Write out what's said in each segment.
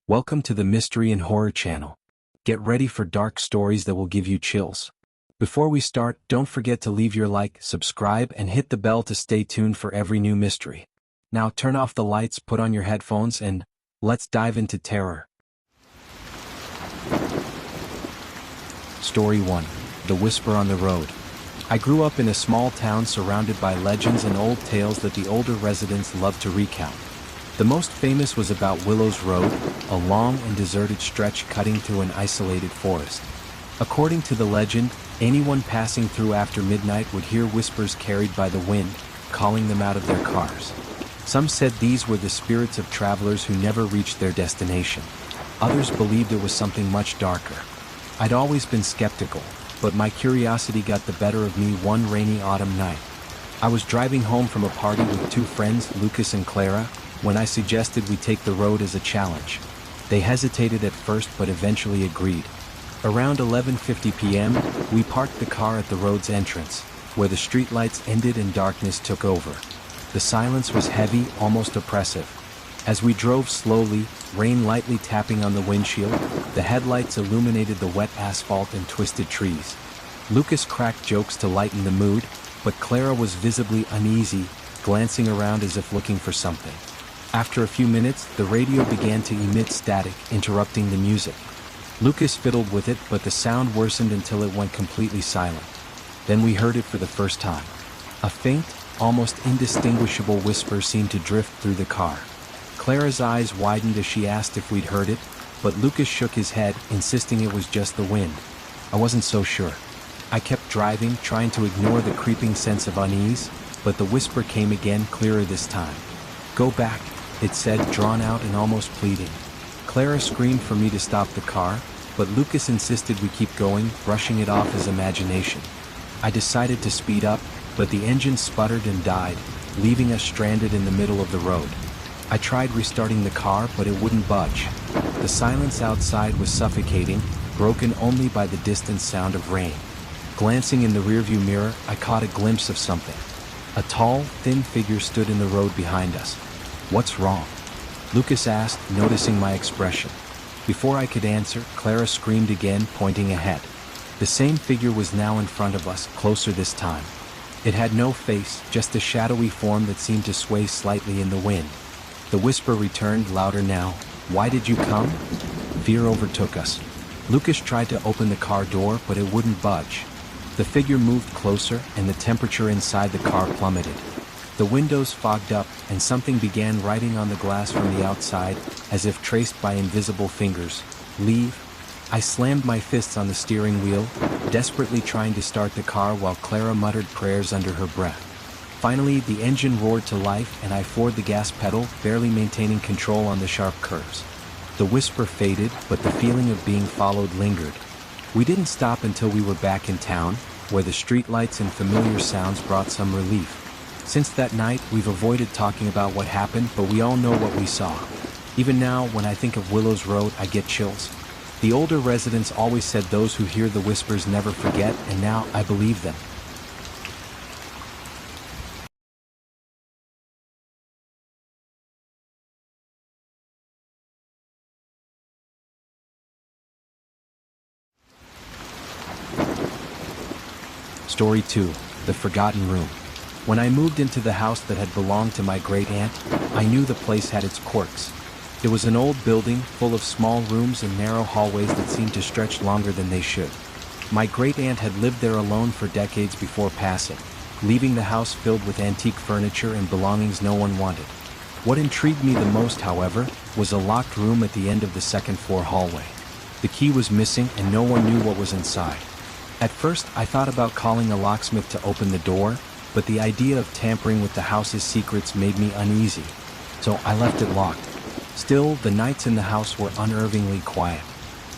Welcome to the Mystery and Horror Channel. Get ready for dark stories that will give you chills. Before we start, don't forget to leave your like, subscribe, and hit the bell to stay tuned for every new mystery. Now turn off the lights, put on your headphones, and let's dive into terror. Story 1. The Whisper on the Road. I grew up in a small town surrounded by legends and old tales that the older residents loved to recount. The most famous was about Willows Road, a long and deserted stretch cutting through an isolated forest. According to the legend, anyone passing through after midnight would hear whispers carried by the wind, calling them out of their cars. Some said these were the spirits of travelers who never reached their destination. Others believed it was something much darker. I'd always been skeptical, but my curiosity got the better of me one rainy autumn night. I was driving home from a party with two friends, Lucas and Clara, when I suggested we take the road as a challenge. They hesitated at first but eventually agreed. Around 11:50 p.m., we parked the car at the road's entrance, where the streetlights ended and darkness took over. The silence was heavy, almost oppressive. As we drove slowly, rain lightly tapping on the windshield, the headlights illuminated the wet asphalt and twisted trees. Lucas cracked jokes to lighten the mood, but Clara was visibly uneasy, glancing around as if looking for something. After a few minutes, the radio began to emit static, interrupting the music. Lucas fiddled with it, but the sound worsened until it went completely silent. Then we heard it for the first time. A faint, almost indistinguishable whisper seemed to drift through the car. Clara's eyes widened as she asked if we'd heard it, but Lucas shook his head, insisting it was just the wind. I wasn't so sure. I kept driving, trying to ignore the creeping sense of unease, but the whisper came again, clearer this time. "Go back," it said, drawn out and almost pleading. Clara screamed for me to stop the car, but Lucas insisted we keep going, brushing it off as imagination. I decided to speed up, but the engine sputtered and died, leaving us stranded in the middle of the road. I tried restarting the car, but it wouldn't budge. The silence outside was suffocating, broken only by the distant sound of rain. Glancing in the rearview mirror, I caught a glimpse of something. A tall, thin figure stood in the road behind us. "What's wrong?" Lucas asked, noticing my expression. Before I could answer, Clara screamed again, pointing ahead. The same figure was now in front of us, closer this time. It had no face, just a shadowy form that seemed to sway slightly in the wind. The whisper returned, louder now. "Why did you come?" Fear overtook us. Lucas tried to open the car door, but it wouldn't budge. The figure moved closer, and the temperature inside the car plummeted. The windows fogged up, and something began writing on the glass from the outside, as if traced by invisible fingers. "Leave." I slammed my fists on the steering wheel, desperately trying to start the car while Clara muttered prayers under her breath. Finally, the engine roared to life, and I floored the gas pedal, barely maintaining control on the sharp curves. The whisper faded, but the feeling of being followed lingered. We didn't stop until we were back in town, where the streetlights and familiar sounds brought some relief. Since that night, we've avoided talking about what happened, but we all know what we saw. Even now, when I think of Willows Road, I get chills. The older residents always said those who hear the whispers never forget, and now I believe them. Story 2. The Forgotten Room. When I moved into the house that had belonged to my great-aunt, I knew the place had its quirks. It was an old building, full of small rooms and narrow hallways that seemed to stretch longer than they should. My great-aunt had lived there alone for decades before passing, leaving the house filled with antique furniture and belongings no one wanted. What intrigued me the most, however, was a locked room at the end of the second-floor hallway. The key was missing and no one knew what was inside. At first, I thought about calling a locksmith to open the door, but the idea of tampering with the house's secrets made me uneasy, so I left it locked. Still, the nights in the house were unnervingly quiet.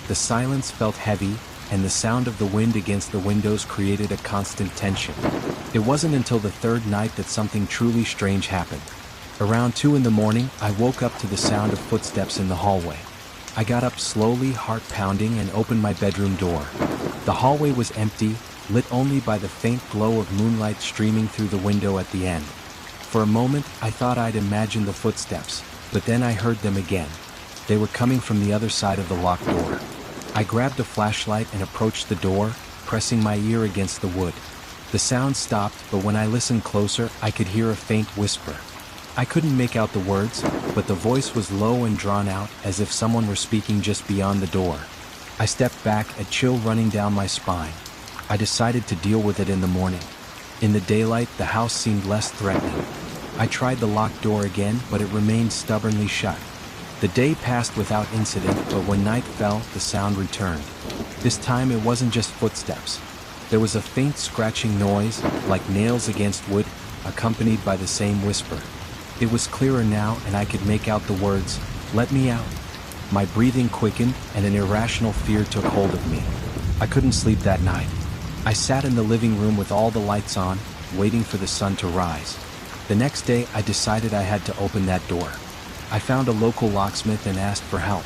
The silence felt heavy, and the sound of the wind against the windows created a constant tension. It wasn't until the third night that something truly strange happened. Around 2 in the morning, I woke up to the sound of footsteps in the hallway. I got up slowly, heart pounding, and opened my bedroom door. The hallway was empty, lit only by the faint glow of moonlight streaming through the window at the end. For a moment, I thought I'd imagined the footsteps, but then I heard them again. They were coming from the other side of the locked door. I grabbed a flashlight and approached the door, pressing my ear against the wood. The sound stopped, but when I listened closer, I could hear a faint whisper. I couldn't make out the words, but the voice was low and drawn out, as if someone were speaking just beyond the door. I stepped back, a chill running down my spine. I decided to deal with it in the morning. In the daylight, the house seemed less threatening. I tried the locked door again, but it remained stubbornly shut. The day passed without incident, but when night fell, the sound returned. This time it wasn't just footsteps. There was a faint scratching noise, like nails against wood, accompanied by the same whisper. It was clearer now, and I could make out the words, "Let me out." My breathing quickened, and an irrational fear took hold of me. I couldn't sleep that night. I sat in the living room with all the lights on, waiting for the sun to rise. The next day, I decided I had to open that door. I found a local locksmith and asked for help.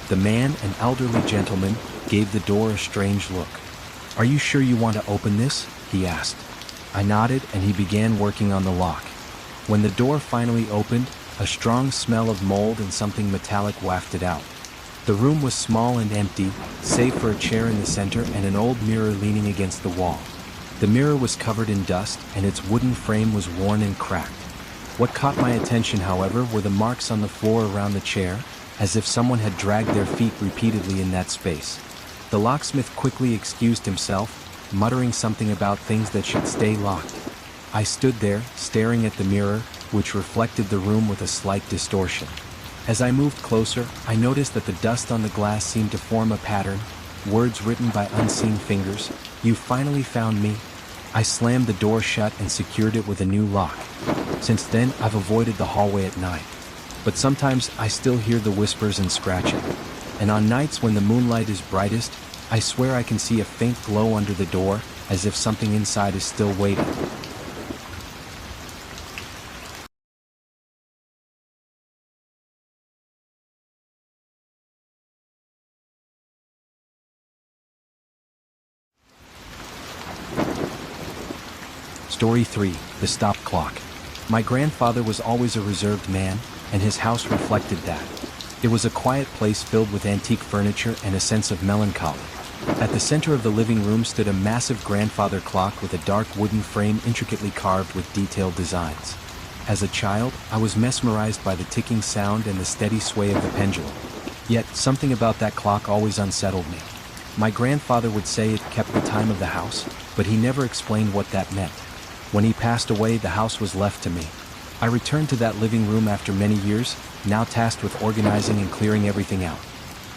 The man, an elderly gentleman, gave the door a strange look. "Are you sure you want to open this?" he asked. I nodded, and he began working on the lock. When the door finally opened, a strong smell of mold and something metallic wafted out. The room was small and empty, save for a chair in the center and an old mirror leaning against the wall. The mirror was covered in dust, and its wooden frame was worn and cracked. What caught my attention, however, were the marks on the floor around the chair, as if someone had dragged their feet repeatedly in that space. The locksmith quickly excused himself, muttering something about things that should stay locked. I stood there, staring at the mirror, which reflected the room with a slight distortion. As I moved closer, I noticed that the dust on the glass seemed to form a pattern, words written by unseen fingers. "You finally found me." I slammed the door shut and secured it with a new lock. Since then, I've avoided the hallway at night. But sometimes I still hear the whispers and scratching. And on nights when the moonlight is brightest, I swear I can see a faint glow under the door, as if something inside is still waiting. Story 3: The Stop Clock. My grandfather was always a reserved man, and his house reflected that. It was a quiet place filled with antique furniture and a sense of melancholy. At the center of the living room stood a massive grandfather clock with a dark wooden frame intricately carved with detailed designs. As a child, I was mesmerized by the ticking sound and the steady sway of the pendulum. Yet, something about that clock always unsettled me. My grandfather would say it kept the time of the house, but he never explained what that meant. When he passed away, the house was left to me. I returned to that living room after many years, now tasked with organizing and clearing everything out.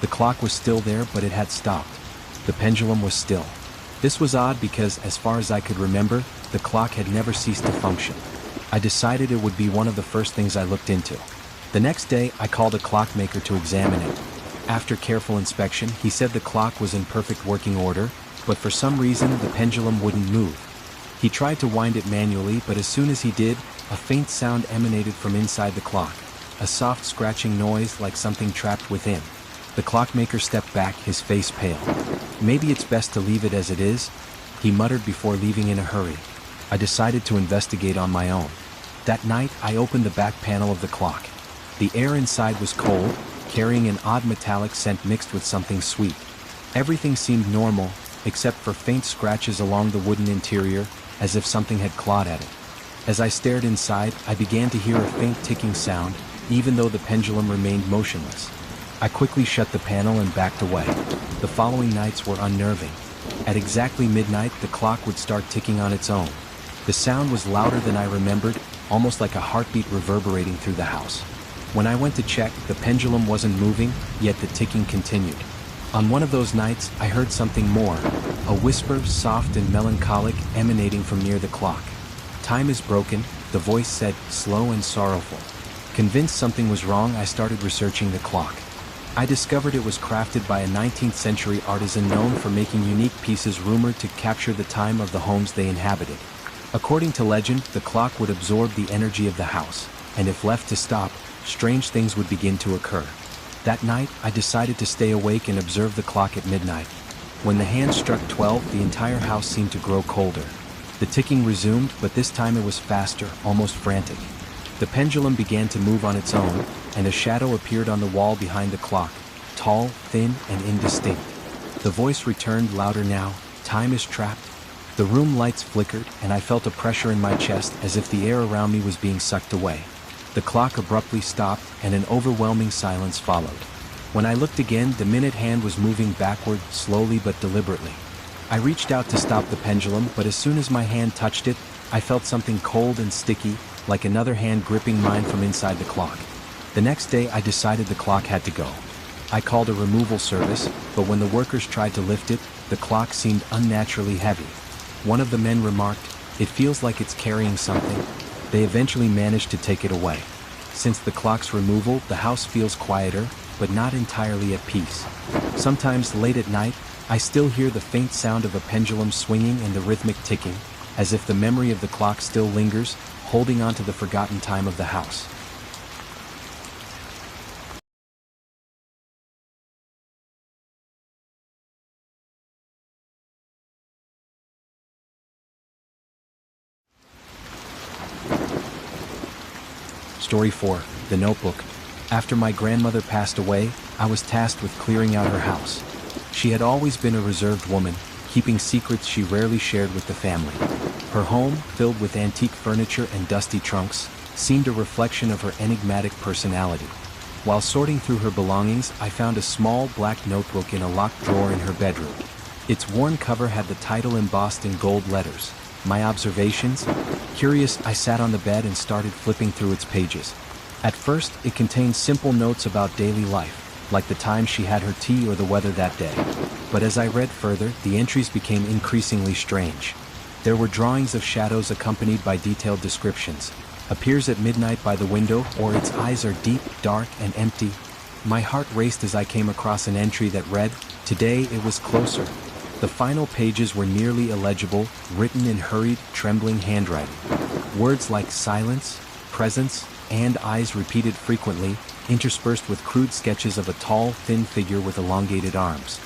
The clock was still there, but it had stopped. The pendulum was still. This was odd because, as far as I could remember, the clock had never ceased to function. I decided it would be one of the first things I looked into. The next day, I called a clockmaker to examine it. After careful inspection, he said the clock was in perfect working order, but for some reason the pendulum wouldn't move. He tried to wind it manually, but as soon as he did, a faint sound emanated from inside the clock, a soft scratching noise like something trapped within. The clockmaker stepped back, his face pale. "Maybe it's best to leave it as it is," he muttered before leaving in a hurry. I decided to investigate on my own. That night, I opened the back panel of the clock. The air inside was cold, carrying an odd metallic scent mixed with something sweet. Everything seemed normal, except for faint scratches along the wooden interior, as if something had clawed at it. As I stared inside, I began to hear a faint ticking sound, even though the pendulum remained motionless. I quickly shut the panel and backed away. The following nights were unnerving. At exactly midnight, the clock would start ticking on its own. The sound was louder than I remembered, almost like a heartbeat reverberating through the house. When I went to check, the pendulum wasn't moving, yet the ticking continued. On one of those nights, I heard something more, a whisper, soft and melancholic, emanating from near the clock. "Time is broken," the voice said, slow and sorrowful. Convinced something was wrong, I started researching the clock. I discovered it was crafted by a 19th century artisan known for making unique pieces rumored to capture the time of the homes they inhabited. According to legend, the clock would absorb the energy of the house, and if left to stop, strange things would begin to occur. That night, I decided to stay awake and observe the clock at midnight. When the hands struck 12, the entire house seemed to grow colder. The ticking resumed, but this time it was faster, almost frantic. The pendulum began to move on its own, and a shadow appeared on the wall behind the clock, tall, thin, and indistinct. The voice returned louder now, "Time is trapped." The room lights flickered, and I felt a pressure in my chest as if the air around me was being sucked away. The clock abruptly stopped, and an overwhelming silence followed. When I looked again, the minute hand was moving backward, slowly but deliberately. I reached out to stop the pendulum, but as soon as my hand touched it, I felt something cold and sticky, like another hand gripping mine from inside the clock. The next day I decided the clock had to go. I called a removal service, but when the workers tried to lift it, the clock seemed unnaturally heavy. One of the men remarked, "It feels like it's carrying something." They eventually managed to take it away. Since the clock's removal, the house feels quieter, but not entirely at peace. Sometimes late at night, I still hear the faint sound of a pendulum swinging and the rhythmic ticking, as if the memory of the clock still lingers, holding on to the forgotten time of the house. Story 4. The Notebook. After my grandmother passed away, I was tasked with clearing out her house. She had always been a reserved woman, keeping secrets she rarely shared with the family. Her home, filled with antique furniture and dusty trunks, seemed a reflection of her enigmatic personality. While sorting through her belongings, I found a small black notebook in a locked drawer in her bedroom. Its worn cover had the title embossed in gold letters, "My Observations." Curious, I sat on the bed and started flipping through its pages. At first, it contained simple notes about daily life, like the time she had her tea or the weather that day. But as I read further, the entries became increasingly strange. There were drawings of shadows accompanied by detailed descriptions. "Appears at midnight by the window," or "Its eyes are deep, dark, and empty." My heart raced as I came across an entry that read, "Today it was closer." The final pages were nearly illegible, written in hurried, trembling handwriting. Words like silence, presence, and eyes repeated frequently, interspersed with crude sketches of a tall, thin figure with elongated arms.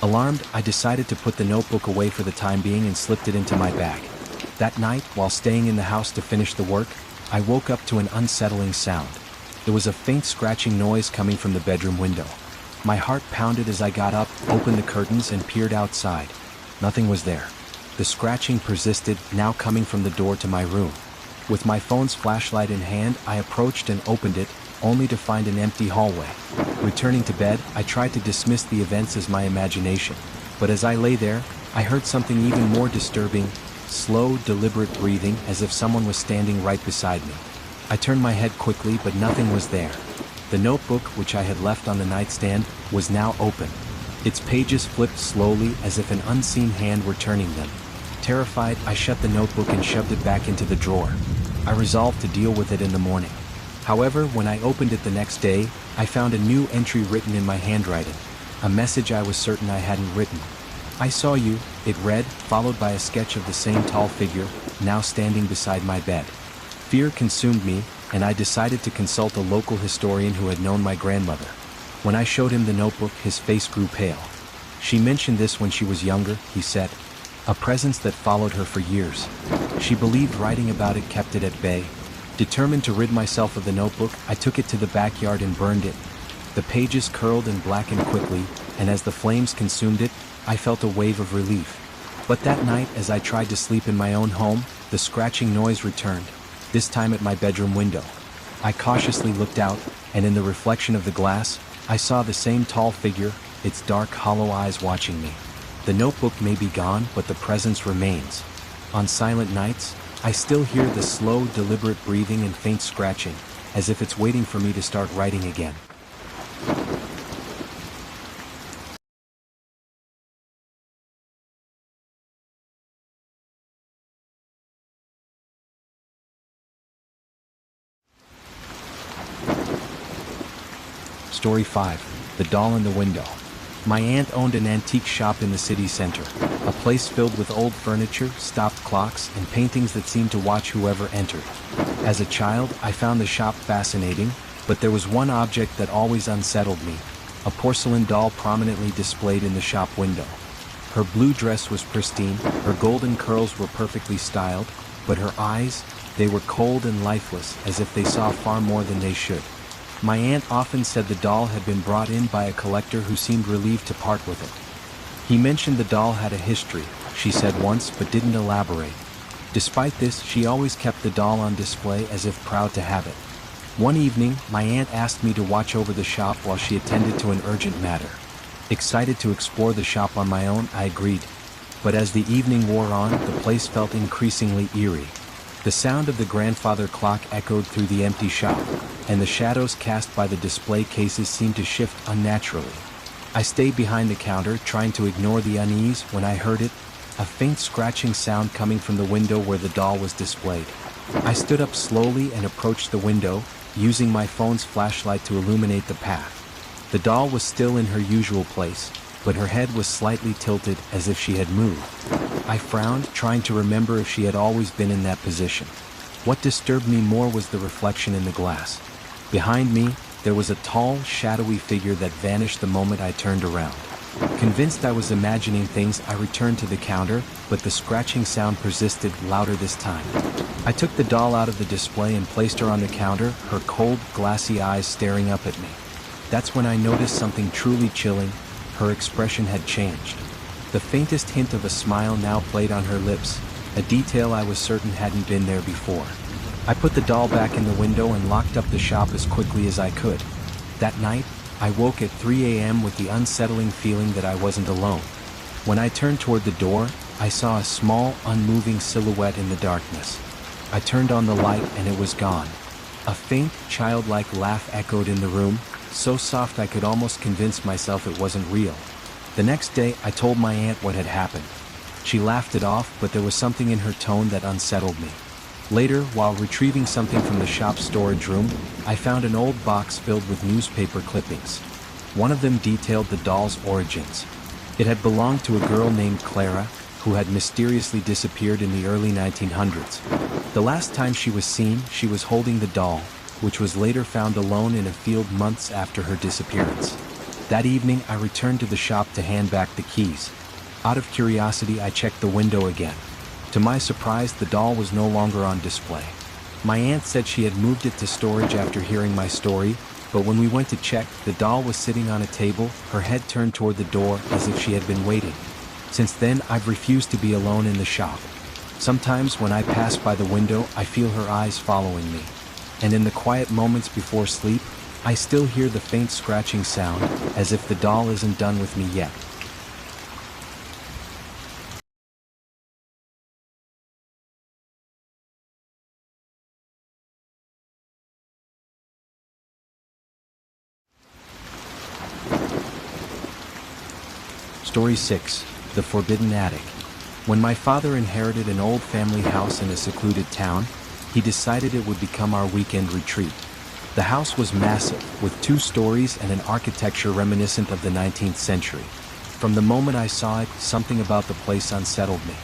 Alarmed, I decided to put the notebook away for the time being and slipped it into my bag. That night, while staying in the house to finish the work, I woke up to an unsettling sound. There was a faint scratching noise coming from the bedroom window. My heart pounded as I got up, opened the curtains, and peered outside. Nothing was there. The scratching persisted, now coming from the door to my room. With my phone's flashlight in hand, I approached and opened it, only to find an empty hallway. Returning to bed, I tried to dismiss the events as my imagination. But as I lay there, I heard something even more disturbing, slow, deliberate breathing, as if someone was standing right beside me. I turned my head quickly, but nothing was there. The notebook, which I had left on the nightstand, was now open. Its pages flipped slowly as if an unseen hand were turning them. Terrified, I shut the notebook and shoved it back into the drawer. I resolved to deal with it in the morning. However, when I opened it the next day, I found a new entry written in my handwriting, a message I was certain I hadn't written. "I saw you," it read, followed by a sketch of the same tall figure, now standing beside my bed. Fear consumed me, and I decided to consult a local historian who had known my grandmother. When I showed him the notebook, his face grew pale. "She mentioned this when she was younger," he said. "A presence that followed her for years. She believed writing about it kept it at bay." Determined to rid myself of the notebook, I took it to the backyard and burned it. The pages curled and blackened quickly, and as the flames consumed it, I felt a wave of relief. But that night, as I tried to sleep in my own home, the scratching noise returned, this time at my bedroom window. I cautiously looked out, and in the reflection of the glass, I saw the same tall figure, its dark, hollow eyes watching me. The notebook may be gone, but the presence remains. On silent nights, I still hear the slow, deliberate breathing and faint scratching, as if it's waiting for me to start writing again. Story 5. The Doll in the Window. My aunt owned an antique shop in the city center, a place filled with old furniture, stopped clocks, and paintings that seemed to watch whoever entered. As a child, I found the shop fascinating, but there was one object that always unsettled me, a porcelain doll prominently displayed in the shop window. Her blue dress was pristine, her golden curls were perfectly styled, but her eyes, They were cold and lifeless, as if they saw far more than they should. My aunt often said the doll had been brought in by a collector who seemed relieved to part with it. He mentioned the doll had a history, she said once, but didn't elaborate. Despite this, she always kept the doll on display as if proud to have it. One evening, my aunt asked me to watch over the shop while she attended to an urgent matter. Excited to explore the shop on my own, I agreed. But as the evening wore on, the place felt increasingly eerie. The sound of the grandfather clock echoed through the empty shop, and the shadows cast by the display cases seemed to shift unnaturally. I stayed behind the counter, trying to ignore the unease, when I heard it, a faint scratching sound coming from the window where the doll was displayed. I stood up slowly and approached the window, using my phone's flashlight to illuminate the path. The doll was still in her usual place, but her head was slightly tilted as if she had moved. I frowned, trying to remember if she had always been in that position. What disturbed me more was the reflection in the glass. Behind me, there was a tall, shadowy figure that vanished the moment I turned around. Convinced I was imagining things, I returned to the counter, but the scratching sound persisted, louder this time. I took the doll out of the display and placed her on the counter, her cold, glassy eyes staring up at me. That's when I noticed something truly chilling. Her expression had changed. The faintest hint of a smile now played on her lips, a detail I was certain hadn't been there before. I put the doll back in the window and locked up the shop as quickly as I could. That night, I woke at 3 a.m. with the unsettling feeling that I wasn't alone. When I turned toward the door, I saw a small, unmoving silhouette in the darkness. I turned on the light and it was gone. A faint, childlike laugh echoed in the room, so soft I could almost convince myself it wasn't real. The next day, I told my aunt what had happened. She laughed it off, but there was something in her tone that unsettled me. Later, while retrieving something from the shop's storage room, I found an old box filled with newspaper clippings. One of them detailed the doll's origins. It had belonged to a girl named Clara, who had mysteriously disappeared in the early 1900s. The last time she was seen, she was holding the doll, which was later found alone in a field months after her disappearance. That evening, I returned to the shop to hand back the keys. Out of curiosity, I checked the window again. To my surprise, the doll was no longer on display. My aunt said she had moved it to storage after hearing my story, but when we went to check, the doll was sitting on a table, her head turned toward the door as if she had been waiting. Since then, I've refused to be alone in the shop. Sometimes when I pass by the window, I feel her eyes following me. And in the quiet moments before sleep, I still hear the faint scratching sound, as if the doll isn't done with me yet. Story 6. The Forbidden Attic. When my father inherited an old family house in a secluded town, he decided it would become our weekend retreat. The house was massive, with 2 stories and an architecture reminiscent of the 19th century. From the moment I saw it, something about the place unsettled me.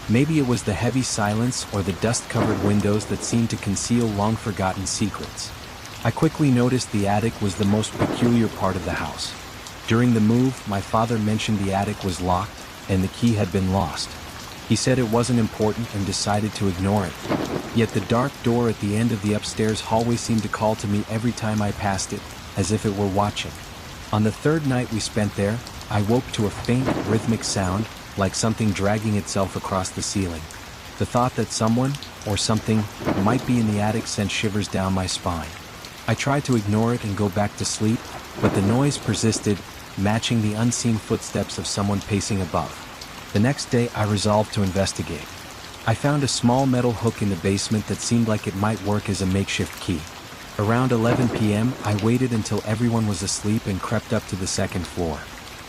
Maybe it was the heavy silence or the dust-covered windows that seemed to conceal long-forgotten secrets. I quickly noticed the attic was the most peculiar part of the house. During the move, my father mentioned the attic was locked and the key had been lost. He said it wasn't important and decided to ignore it. Yet the dark door at the end of the upstairs hallway seemed to call to me every time I passed it, as if it were watching. On the 3rd night we spent there, I woke to a faint, rhythmic sound, like something dragging itself across the ceiling. The thought that someone, or something, might be in the attic sent shivers down my spine. I tried to ignore it and go back to sleep, but the noise persisted, matching the unseen footsteps of someone pacing above. The next day, I resolved to investigate. I found a small metal hook in the basement that seemed like it might work as a makeshift key. Around 11 p.m., I waited until everyone was asleep and crept up to the 2nd floor.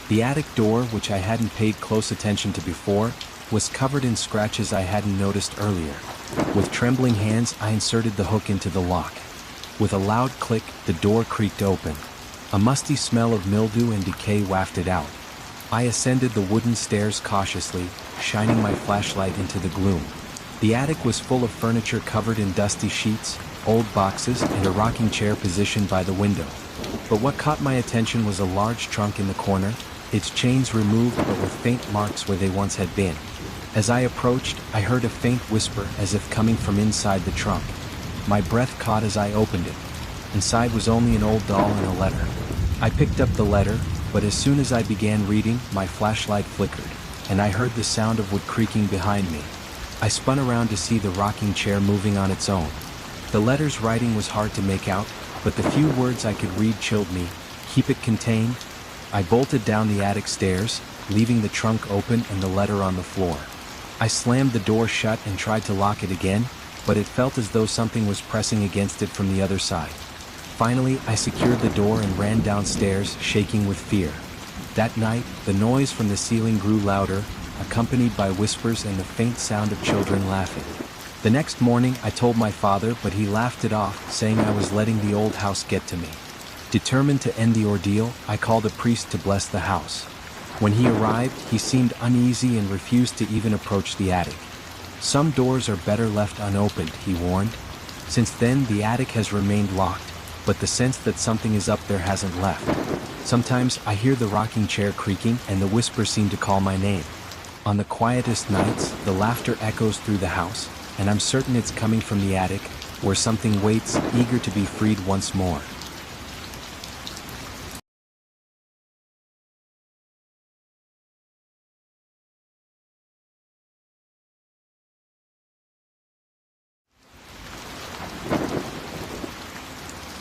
The attic door, which I hadn't paid close attention to before, was covered in scratches I hadn't noticed earlier. With trembling hands, I inserted the hook into the lock. With a loud click, the door creaked open. A musty smell of mildew and decay wafted out. I ascended the wooden stairs cautiously, shining my flashlight into the gloom. The attic was full of furniture covered in dusty sheets, old boxes, and a rocking chair positioned by the window. But what caught my attention was a large trunk in the corner, its chains removed but with faint marks where they once had been. As I approached, I heard a faint whisper as if coming from inside the trunk. My breath caught as I opened it. Inside was only an old doll and a letter. I picked up the letter, but as soon as I began reading, my flashlight flickered, and I heard the sound of wood creaking behind me. I spun around to see the rocking chair moving on its own. The letter's writing was hard to make out, but the few words I could read chilled me. Keep it contained. I bolted down the attic stairs, leaving the trunk open and the letter on the floor. I slammed the door shut and tried to lock it again, but it felt as though something was pressing against it from the other side. Finally, I secured the door and ran downstairs, shaking with fear. That night, the noise from the ceiling grew louder, accompanied by whispers and the faint sound of children laughing. The next morning, I told my father, but he laughed it off, saying I was letting the old house get to me. Determined to end the ordeal, I called a priest to bless the house. When he arrived, he seemed uneasy and refused to even approach the attic. Some doors are better left unopened, he warned. Since then, the attic has remained locked, but the sense that something is up there hasn't left. Sometimes I hear the rocking chair creaking and the whispers seem to call my name. On the quietest nights, the laughter echoes through the house, and I'm certain it's coming from the attic, where something waits, eager to be freed once more.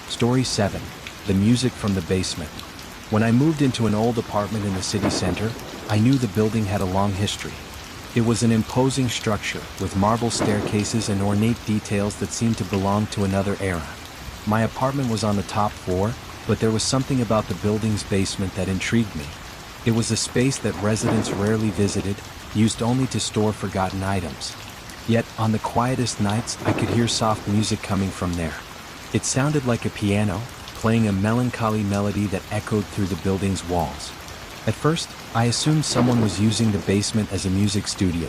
Story 7. The music from the basement. When I moved into an old apartment in the city center, I knew the building had a long history. It was an imposing structure, with marble staircases and ornate details that seemed to belong to another era. My apartment was on the top floor, but there was something about the building's basement that intrigued me. It was a space that residents rarely visited, used only to store forgotten items. Yet, on the quietest nights, I could hear soft music coming from there. It sounded like a piano, playing a melancholy melody that echoed through the building's walls. At first, I assumed someone was using the basement as a music studio.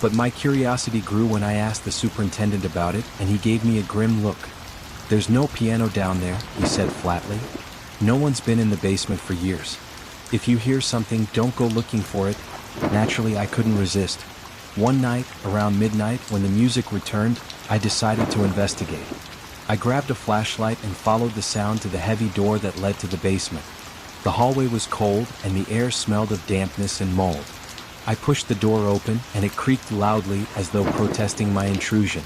But my curiosity grew when I asked the superintendent about it, and he gave me a grim look. "There's no piano down there," he said flatly. "No one's been in the basement for years. If you hear something, don't go looking for it." Naturally, I couldn't resist. One night, around midnight, when the music returned, I decided to investigate. I grabbed a flashlight and followed the sound to the heavy door that led to the basement. The hallway was cold, and the air smelled of dampness and mold. I pushed the door open, and it creaked loudly as though protesting my intrusion.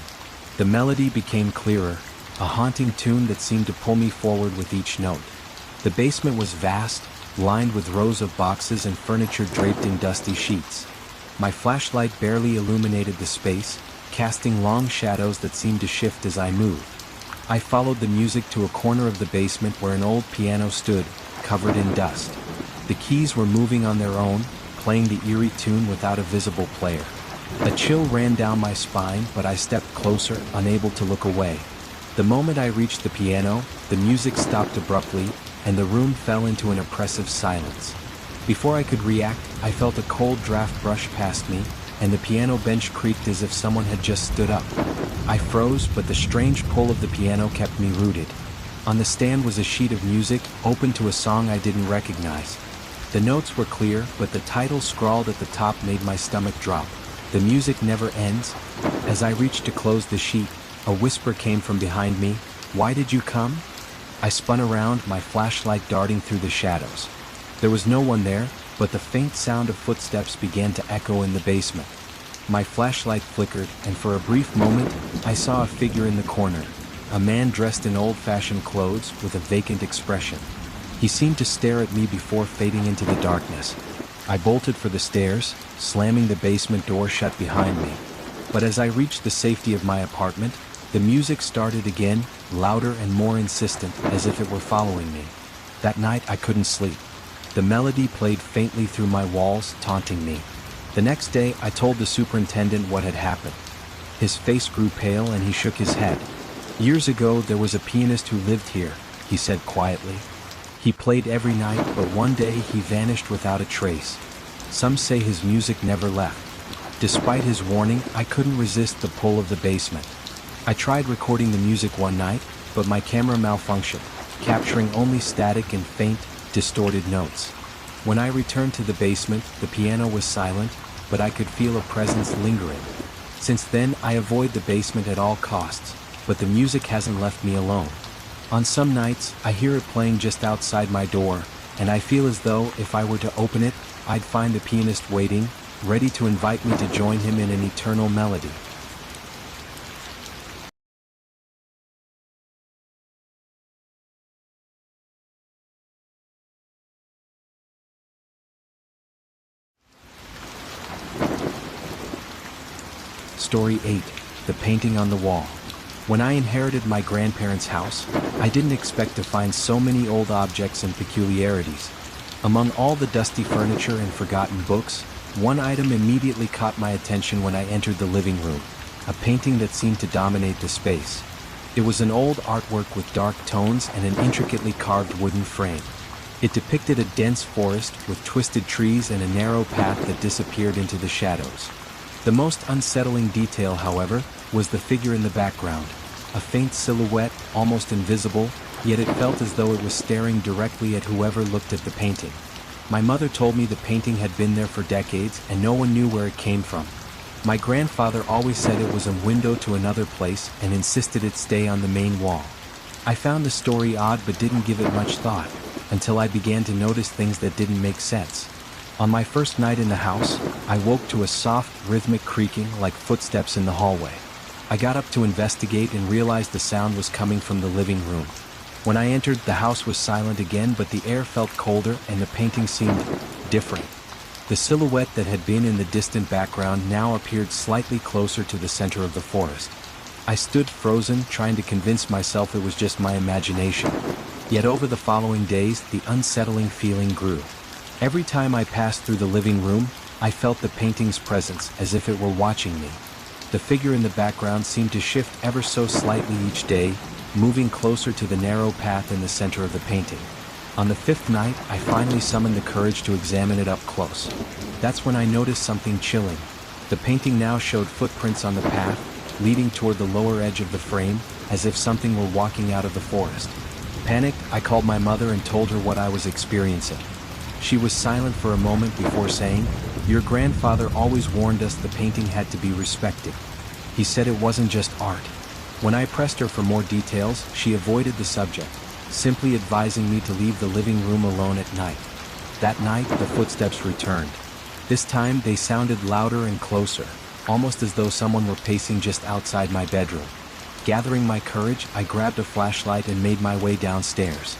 The melody became clearer, a haunting tune that seemed to pull me forward with each note. The basement was vast, lined with rows of boxes and furniture draped in dusty sheets. My flashlight barely illuminated the space, casting long shadows that seemed to shift as I moved. I followed the music to a corner of the basement where an old piano stood, covered in dust. The keys were moving on their own, playing the eerie tune without a visible player. A chill ran down my spine, but I stepped closer, unable to look away. The moment I reached the piano, the music stopped abruptly, and the room fell into an oppressive silence. Before I could react, I felt a cold draft brush past me, and the piano bench creaked as if someone had just stood up. I froze, but the strange pull of the piano kept me rooted. On the stand was a sheet of music, open to a song I didn't recognize. The notes were clear, but the title scrawled at the top made my stomach drop. "The music never ends." As I reached to close the sheet, a whisper came from behind me. "Why did you come?" I spun around, my flashlight darting through the shadows. There was no one there, but the faint sound of footsteps began to echo in the basement. My flashlight flickered, and for a brief moment, I saw a figure in the corner, a man dressed in old-fashioned clothes with a vacant expression. He seemed to stare at me before fading into the darkness. I bolted for the stairs, slamming the basement door shut behind me. But as I reached the safety of my apartment, the music started again, louder and more insistent, as if it were following me. That night I couldn't sleep. The melody played faintly through my walls, taunting me. The next day, I told the superintendent what had happened. His face grew pale and he shook his head. "Years ago, there was a pianist who lived here," he said quietly. "He played every night, but one day he vanished without a trace. Some say his music never left." Despite his warning, I couldn't resist the pull of the basement. I tried recording the music one night, but my camera malfunctioned, capturing only static and faint, distorted notes. When I returned to the basement, the piano was silent, but I could feel a presence lingering. Since then, I avoid the basement at all costs, but the music hasn't left me alone. On some nights, I hear it playing just outside my door, and I feel as though if I were to open it, I'd find the pianist waiting, ready to invite me to join him in an eternal melody. Story 8. The Painting on the Wall. When I inherited my grandparents' house, I didn't expect to find so many old objects and peculiarities. Among all the dusty furniture and forgotten books, one item immediately caught my attention when I entered the living room, a painting that seemed to dominate the space. It was an old artwork with dark tones and an intricately carved wooden frame. It depicted a dense forest with twisted trees and a narrow path that disappeared into the shadows. The most unsettling detail, however, was the figure in the background, a faint silhouette, almost invisible, yet it felt as though it was staring directly at whoever looked at the painting. My mother told me the painting had been there for decades and no one knew where it came from. My grandfather always said it was a window to another place and insisted it stay on the main wall. I found the story odd but didn't give it much thought, until I began to notice things that didn't make sense. On my first night in the house, I woke to a soft, rhythmic creaking like footsteps in the hallway. I got up to investigate and realized the sound was coming from the living room. When I entered, the house was silent again, but the air felt colder and the painting seemed different. The silhouette that had been in the distant background now appeared slightly closer to the center of the forest. I stood frozen, trying to convince myself it was just my imagination. Yet over the following days, the unsettling feeling grew. Every time I passed through the living room, I felt the painting's presence as if it were watching me. The figure in the background seemed to shift ever so slightly each day, moving closer to the narrow path in the center of the painting. On the fifth night, I finally summoned the courage to examine it up close. That's when I noticed something chilling. The painting now showed footprints on the path, leading toward the lower edge of the frame, as if something were walking out of the forest. Panicked, I called my mother and told her what I was experiencing. She was silent for a moment before saying, "Your grandfather always warned us the painting had to be respected. He said it wasn't just art." When I pressed her for more details, she avoided the subject, simply advising me to leave the living room alone at night. That night, the footsteps returned. This time, they sounded louder and closer, almost as though someone were pacing just outside my bedroom. Gathering my courage, I grabbed a flashlight and made my way downstairs.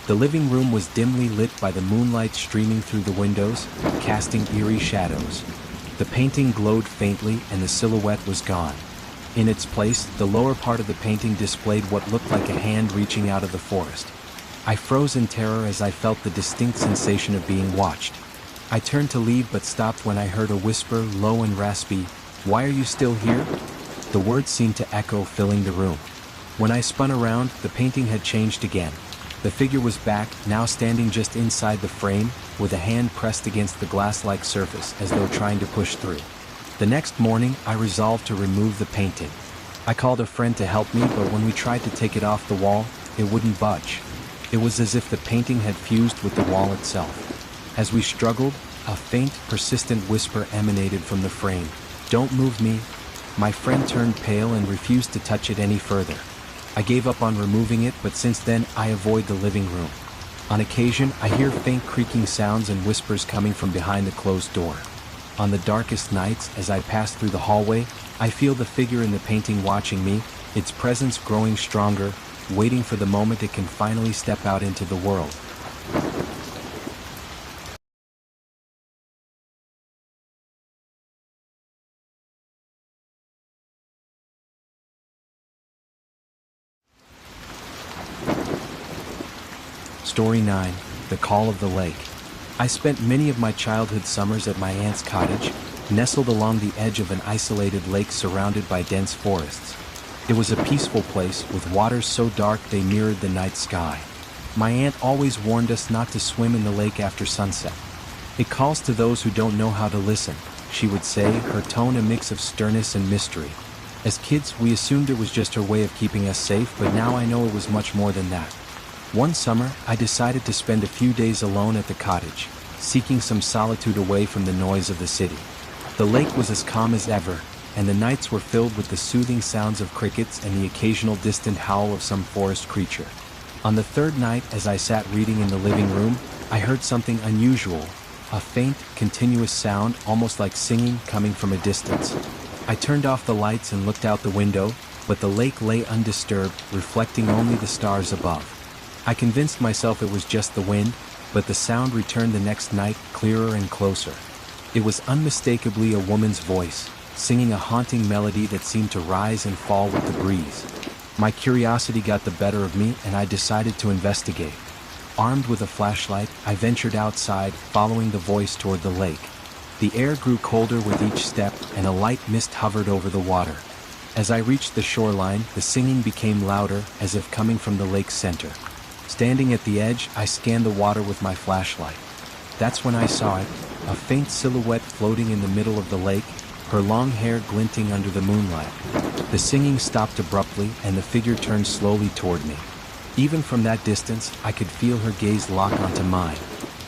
The living room was dimly lit by the moonlight streaming through the windows, casting eerie shadows. The painting glowed faintly and the silhouette was gone. In its place, the lower part of the painting displayed what looked like a hand reaching out of the forest. I froze in terror as I felt the distinct sensation of being watched. I turned to leave but stopped when I heard a whisper, low and raspy, "Why are you still here?" The words seemed to echo, filling the room. When I spun around, the painting had changed again. The figure was back, now standing just inside the frame, with a hand pressed against the glass-like surface as though trying to push through. The next morning, I resolved to remove the painting. I called a friend to help me, but when we tried to take it off the wall, it wouldn't budge. It was as if the painting had fused with the wall itself. As we struggled, a faint, persistent whisper emanated from the frame. "Don't move me." My friend turned pale and refused to touch it any further. I gave up on removing it, but since then, I avoid the living room. On occasion, I hear faint creaking sounds and whispers coming from behind the closed door. On the darkest nights, as I pass through the hallway, I feel the figure in the painting watching me, its presence growing stronger, waiting for the moment it can finally step out into the world. Story 9. The Call of the Lake. I spent many of my childhood summers at my aunt's cottage, nestled along the edge of an isolated lake surrounded by dense forests. It was a peaceful place, with waters so dark they mirrored the night sky. My aunt always warned us not to swim in the lake after sunset. "It calls to those who don't know how to listen," she would say, her tone a mix of sternness and mystery. As kids, we assumed it was just her way of keeping us safe, but now I know it was much more than that. One summer, I decided to spend a few days alone at the cottage, seeking some solitude away from the noise of the city. The lake was as calm as ever, and the nights were filled with the soothing sounds of crickets and the occasional distant howl of some forest creature. On the third night, as I sat reading in the living room, I heard something unusual, a faint, continuous sound almost like singing coming from a distance. I turned off the lights and looked out the window, but the lake lay undisturbed, reflecting only the stars above. I convinced myself it was just the wind, but the sound returned the next night, clearer and closer. It was unmistakably a woman's voice, singing a haunting melody that seemed to rise and fall with the breeze. My curiosity got the better of me, and I decided to investigate. Armed with a flashlight, I ventured outside, following the voice toward the lake. The air grew colder with each step, and a light mist hovered over the water. As I reached the shoreline, the singing became louder, as if coming from the lake's center. Standing at the edge, I scanned the water with my flashlight. That's when I saw it, a faint silhouette floating in the middle of the lake, her long hair glinting under the moonlight. The singing stopped abruptly, and the figure turned slowly toward me. Even from that distance, I could feel her gaze lock onto mine.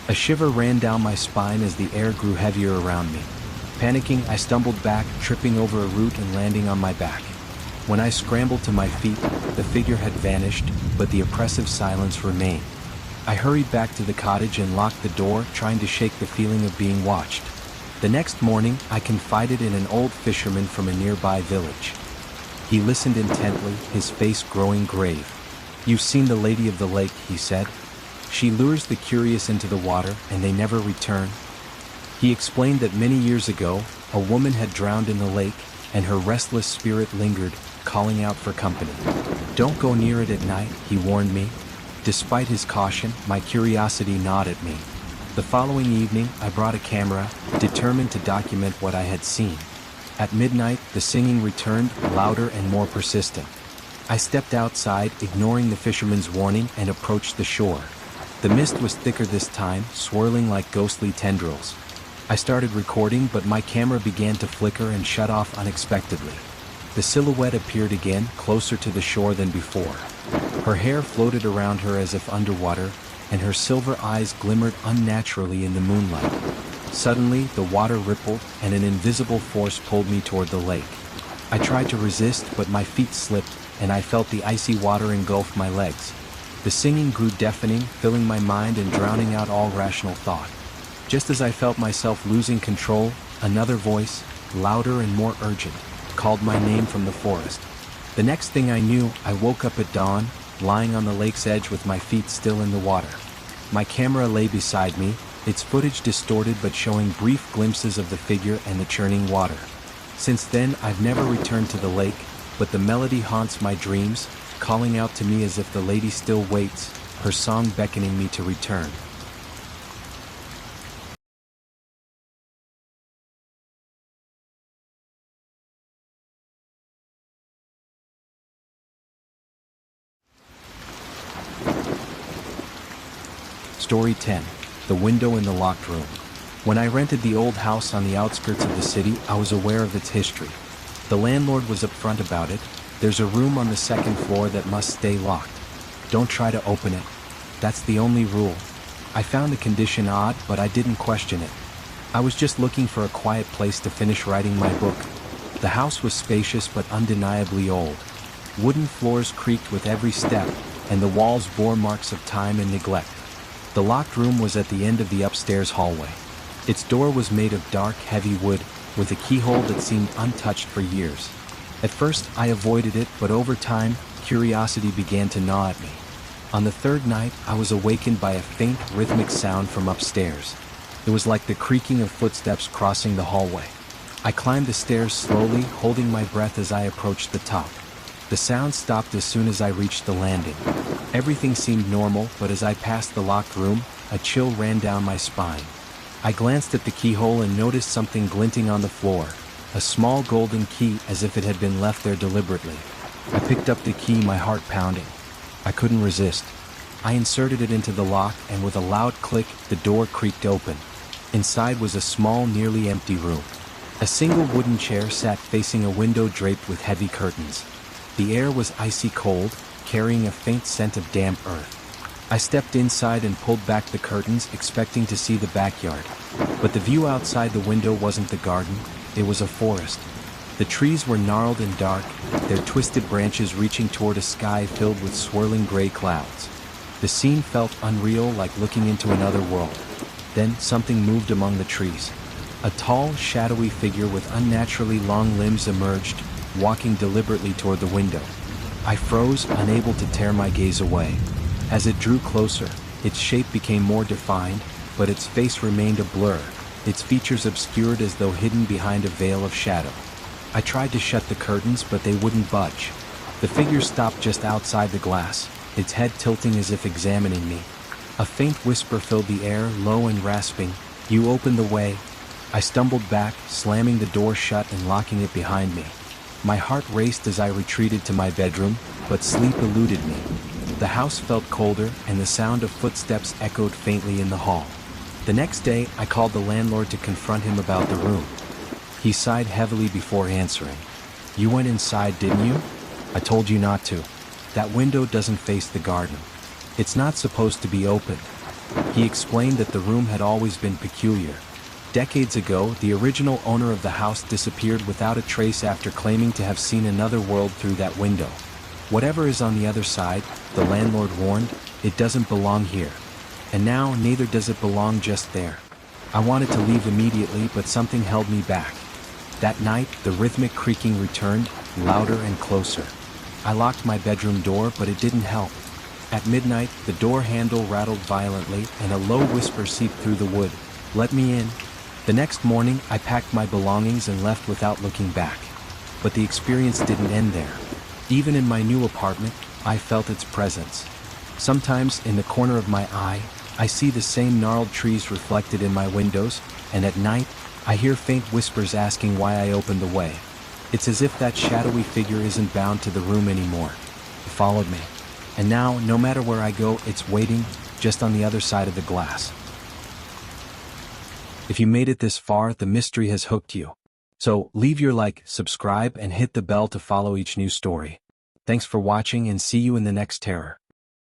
A shiver ran down my spine as the air grew heavier around me. Panicking, I stumbled back, tripping over a root and landing on my back. When I scrambled to my feet, the figure had vanished, but the oppressive silence remained. I hurried back to the cottage and locked the door, trying to shake the feeling of being watched. The next morning, I confided in an old fisherman from a nearby village. He listened intently, his face growing grave. "You've seen the Lady of the Lake," he said. "She lures the curious into the water, and they never return." He explained that many years ago, a woman had drowned in the lake, and her restless spirit lingered, calling out for company. "Don't go near it at night," he warned me. Despite his caution, my curiosity gnawed at me. The following evening, I brought a camera, determined to document what I had seen. At midnight, the singing returned, louder and more persistent. I stepped outside, ignoring the fisherman's warning, and approached the shore. The mist was thicker this time, swirling like ghostly tendrils. I started recording, but my camera began to flicker and shut off unexpectedly. The silhouette appeared again, closer to the shore than before. Her hair floated around her as if underwater, and her silver eyes glimmered unnaturally in the moonlight. Suddenly, the water rippled, and an invisible force pulled me toward the lake. I tried to resist, but my feet slipped, and I felt the icy water engulf my legs. The singing grew deafening, filling my mind and drowning out all rational thought. Just as I felt myself losing control, another voice, louder and more urgent, called my name from the forest. The next thing I knew, I woke up at dawn, lying on the lake's edge with my feet still in the water. My camera lay beside me, its footage distorted but showing brief glimpses of the figure and the churning water. Since then, I've never returned to the lake, but the melody haunts my dreams, calling out to me as if the lady still waits, her song beckoning me to return. Story 10. The Window in the Locked Room. When I rented the old house on the outskirts of the city, I was aware of its history. The landlord was upfront about it. "There's a room on the second floor that must stay locked. Don't try to open it. That's the only rule." I found the condition odd, but I didn't question it. I was just looking for a quiet place to finish writing my book. The house was spacious but undeniably old. Wooden floors creaked with every step, and the walls bore marks of time and neglect. The locked room was at the end of the upstairs hallway. Its door was made of dark, heavy wood, with a keyhole that seemed untouched for years. At first, I avoided it, but over time, curiosity began to gnaw at me. On the third night, I was awakened by a faint, rhythmic sound from upstairs. It was like the creaking of footsteps crossing the hallway. I climbed the stairs slowly, holding my breath as I approached the top. The sound stopped as soon as I reached the landing. Everything seemed normal, but as I passed the locked room, a chill ran down my spine. I glanced at the keyhole and noticed something glinting on the floor, a small golden key as if it had been left there deliberately. I picked up the key, my heart pounding. I couldn't resist. I inserted it into the lock, and with a loud click, the door creaked open. Inside was a small, nearly empty room. A single wooden chair sat facing a window draped with heavy curtains. The air was icy cold, carrying a faint scent of damp earth. I stepped inside and pulled back the curtains, expecting to see the backyard. But the view outside the window wasn't the garden, It was a forest. The trees were gnarled and dark, their twisted branches reaching toward a sky filled with swirling gray clouds. The scene felt unreal, like looking into another world. Then something moved among the trees. A tall, shadowy figure with unnaturally long limbs emerged, walking deliberately toward the window. I froze, unable to tear my gaze away. As it drew closer, its shape became more defined, but its face remained a blur, its features obscured as though hidden behind a veil of shadow. I tried to shut the curtains, but they wouldn't budge. The figure stopped just outside the glass, its head tilting as if examining me. A faint whisper filled the air, low and rasping. "You open the way." I stumbled back, slamming the door shut and locking it behind me. My heart raced as I retreated to my bedroom, but sleep eluded me. The house felt colder, and the sound of footsteps echoed faintly in the hall. The next day, I called the landlord to confront him about the room. He sighed heavily before answering. "You went inside, didn't you? I told you not to. That window doesn't face the garden. It's not supposed to be opened." He explained that the room had always been peculiar. Decades ago, the original owner of the house disappeared without a trace after claiming to have seen another world through that window. "Whatever is on the other side," the landlord warned, "it doesn't belong here. And now, neither does it belong just there." I wanted to leave immediately, but something held me back. That night, the rhythmic creaking returned, louder and closer. I locked my bedroom door, but it didn't help. At midnight, the door handle rattled violently, and a low whisper seeped through the wood. "Let me in." The next morning, I packed my belongings and left without looking back. But the experience didn't end there. Even in my new apartment, I felt its presence. Sometimes, in the corner of my eye, I see the same gnarled trees reflected in my windows, and at night, I hear faint whispers asking why I opened the way. It's as if that shadowy figure isn't bound to the room anymore. It followed me. And now, no matter where I go, it's waiting, just on the other side of the glass. If you made it this far, the mystery has hooked you. So, leave your like, subscribe, and hit the bell to follow each new story. Thanks for watching, and see you in the next terror.